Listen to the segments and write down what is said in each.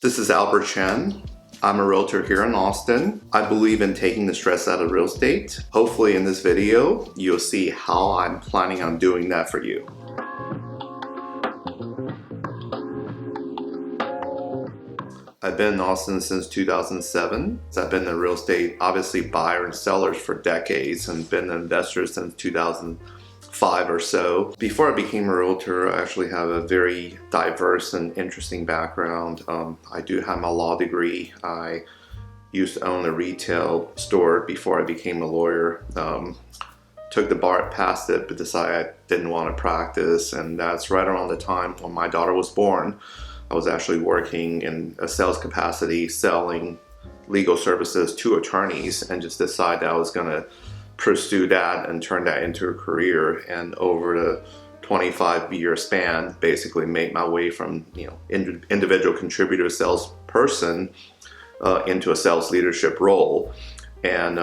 This is Albert Chen. I'm a realtor here in Austin. I believe in taking the stress out of real estate. Hopefully in this video, you'll see how I'm planning on doing that for you. I've been in Austin since 2007. I've been a real estate, obviously buyer and sellers for decades and been an investor since 2005 or so. Before I became a realtor, I actually have a very diverse and interesting background. I do have my law degree. I used to own a retail store before I became a lawyer. Took the bar, passed it, but decided I didn't want to practice, and that's right around the time when my daughter was born. I was actually working in a sales capacity, selling legal services to attorneys, and just decided I was going to pursue that and turn that into a career. And over the 25-year span, basically made my way from individual contributor salesperson into a sales leadership role. And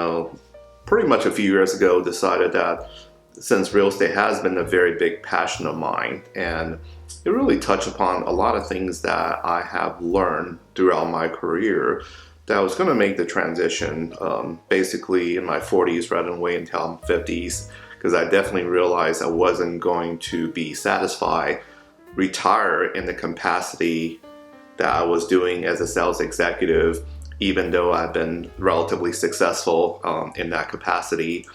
pretty much a few years ago, decided that since real estate has been a very big passion of mine, and it really touched upon a lot of things that I have learned throughout my career, that I was going to make the transition basically in my 40s rather than wait until I'm 50s, because I definitely realized I wasn't going to be satisfied, retire in the capacity that I was doing as a sales executive, even though I've been relatively successful in that capacity.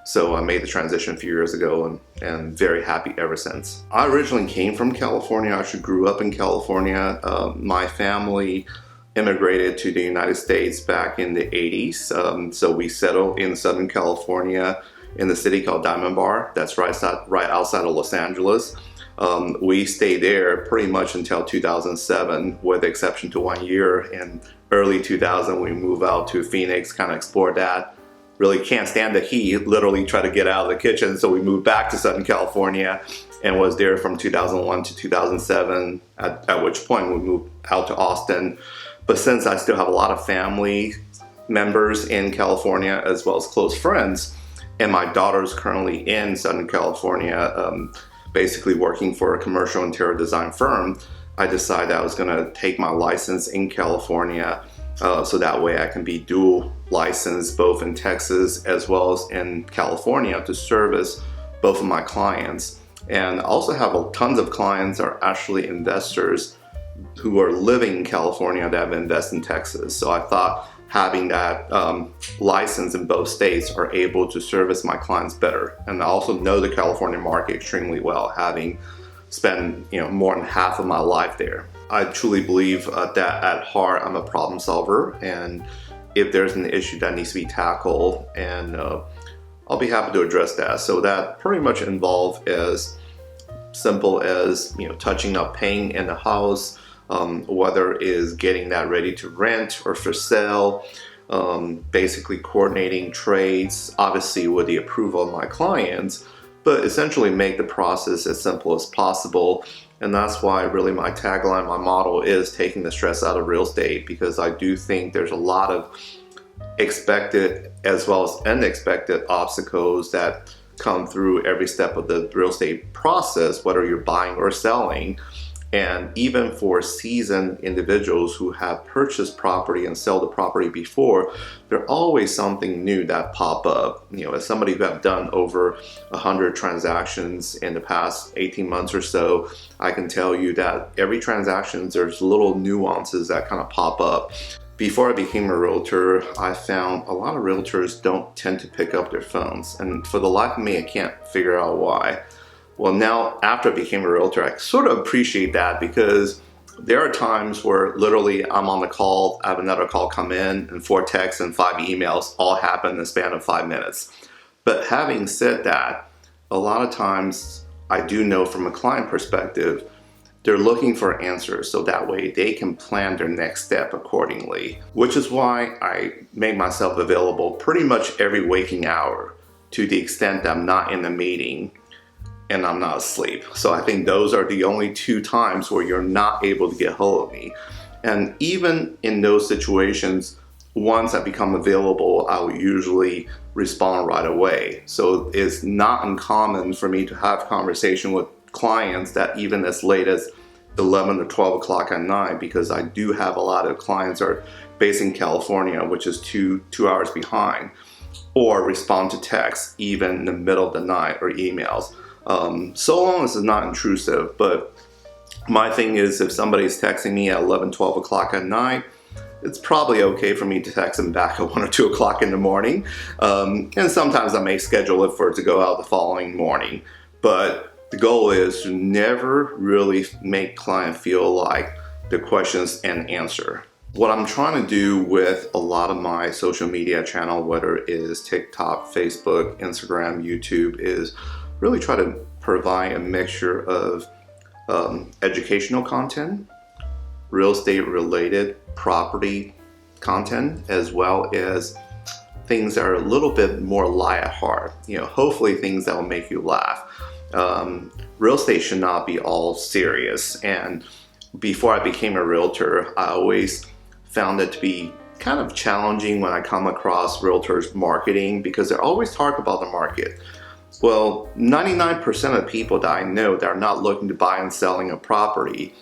So I made the transition a few years ago and very happy ever since. I originally came from California. I actually grew up in California. My family immigrated to the United States back in the 80s. So we settled in Southern California in the city called Diamond Bar. That's right outside of Los Angeles. We stayed there pretty much until 2007, with the exception to 1 year. In early 2000, we moved out to Phoenix, kind of explored that. Really can't stand the heat, literally try to get out of the kitchen. So we moved back to Southern California and was there from 2001 to 2007, at which point we moved out to Austin. But since I still have a lot of family members in California as well as close friends, and my daughter's currently in Southern California, basically working for a commercial interior design firm, I decided I was gonna take my license in California so that way I can be dual licensed both in Texas as well as in California to service both of my clients. And I also have tons of clients that are actually investors who are living in California that have invested in Texas. So I thought having that license in both states are able to service my clients better. And I also know the California market extremely well, having spent more than half of my life there. I truly believe that at heart I'm a problem solver, and if there's an issue that needs to be tackled, and I'll be happy to address that. So that pretty much involved as simple as touching up paint in the house, whether it is getting that ready to rent or for sale, basically coordinating trades, obviously with the approval of my clients, but essentially make the process as simple as possible. And that's why really my tagline, my motto is taking the stress out of real estate, because I do think there's a lot of expected as well as unexpected obstacles that come through every step of the real estate process, whether you're buying or selling. And even for seasoned individuals who have purchased property and sell the property before, there's always something new that pop up. As somebody who have done over 100 transactions in the past 18 months or so, I can tell you that every transaction, there's little nuances that kind of pop up. Before I became a realtor, I found a lot of realtors don't tend to pick up their phones. And for the life of me, I can't figure out why. Well, now after I became a realtor, I sort of appreciate that, because there are times where literally I'm on the call, I have another call come in, and 4 texts and 5 emails all happen in the span of 5 minutes. But having said that, a lot of times I do know from a client perspective, they're looking for answers so that way they can plan their next step accordingly, which is why I make myself available pretty much every waking hour, to the extent that I'm not in the meeting and I'm not asleep. So I think those are the only 2 times where you're not able to get hold of me. And even in those situations, once I become available, I will usually respond right away. So it's not uncommon for me to have conversation with clients that even as late as 11 or 12 o'clock at night, because I do have a lot of clients that are based in California, which is two hours behind, or respond to texts even in the middle of the night or emails. So long as it's not intrusive. But my thing is, if somebody's texting me at 11, 12 o'clock at night, it's probably okay for me to text them back at 1 or 2 o'clock in the morning. And sometimes I may schedule it for it to go out the following morning. But the goal is to never really make client feel like the questions and answer. What I'm trying to do with a lot of my social media channel, whether it is TikTok, Facebook, Instagram, YouTube, is really try to provide a mixture of educational content, real estate related property content, as well as things that are a little bit more light at heart. Hopefully things that will make you laugh. Real estate should not be all serious. And before I became a realtor, I always found it to be kind of challenging when I come across realtors marketing, because they're always talking about the market. Well, 99% of people that I know that are not looking to buy and selling a property,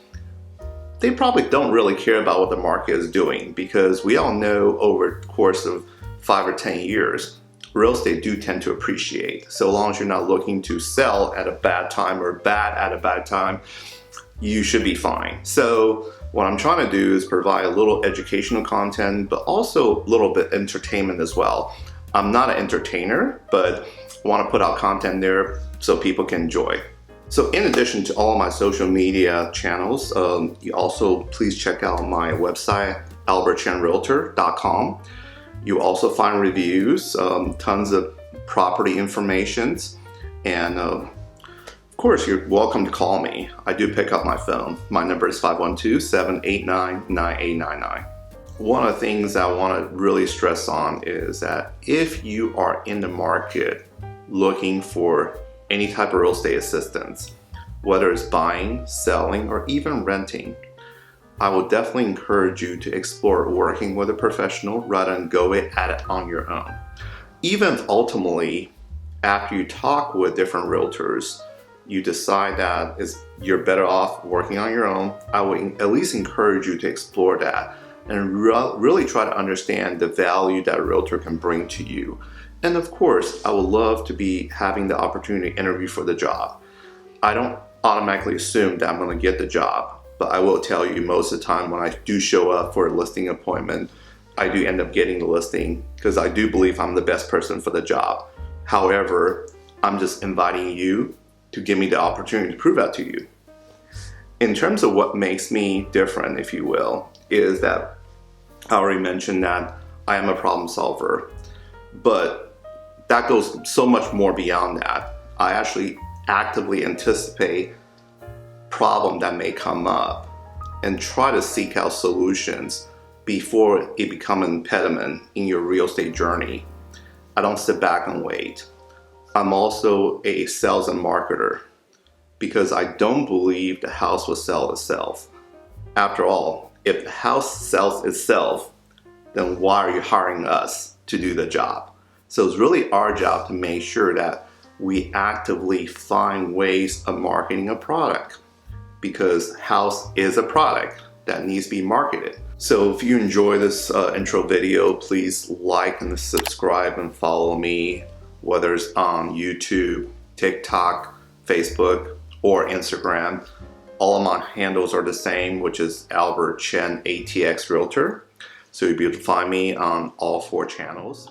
they probably don't really care about what the market is doing, because we all know over the course of 5 or 10 years, real estate do tend to appreciate. So long as you're not looking to sell at a bad time or bad at a bad time, you should be fine. So what I'm trying to do is provide a little educational content, but also a little bit entertainment as well. I'm not an entertainer, but I want to put out content there so people can enjoy. So in addition to all of my social media channels, you also please check out my website, albertchenrealtor.com. You also find reviews, tons of property information, and of course, you're welcome to call me. I do pick up my phone. My number is 512-789-9899. One of the things I want to really stress on is that if you are in the market looking for any type of real estate assistance, whether it's buying, selling, or even renting, I will definitely encourage you to explore working with a professional rather than go at it on your own. Even if ultimately, after you talk with different realtors, you decide that you're better off working on your own, I would at least encourage you to explore that and really try to understand the value that a realtor can bring to you. And of course, I would love to be having the opportunity to interview for the job. I don't automatically assume that I'm going to get the job, but I will tell you most of the time when I do show up for a listing appointment, I do end up getting the listing because I do believe I'm the best person for the job. However, I'm just inviting you to give me the opportunity to prove that to you. In terms of what makes me different, if you will, is that I already mentioned that I am a problem solver, but that goes so much more beyond that. I actually actively anticipate problem that may come up and try to seek out solutions before it becomes an impediment in your real estate journey. I don't sit back and wait. I'm also a sales and marketer because I don't believe the house will sell itself. After all, if the house sells itself, then why are you hiring us to do the job? So it's really our job to make sure that we actively find ways of marketing a product, because house is a product that needs to be marketed. So if you enjoy this intro video, please like and subscribe and follow me, whether it's on YouTube, TikTok, Facebook, or Instagram. All of my handles are the same, which is Albert Chen ATX Realtor. So you'll be able to find me on all 4 channels.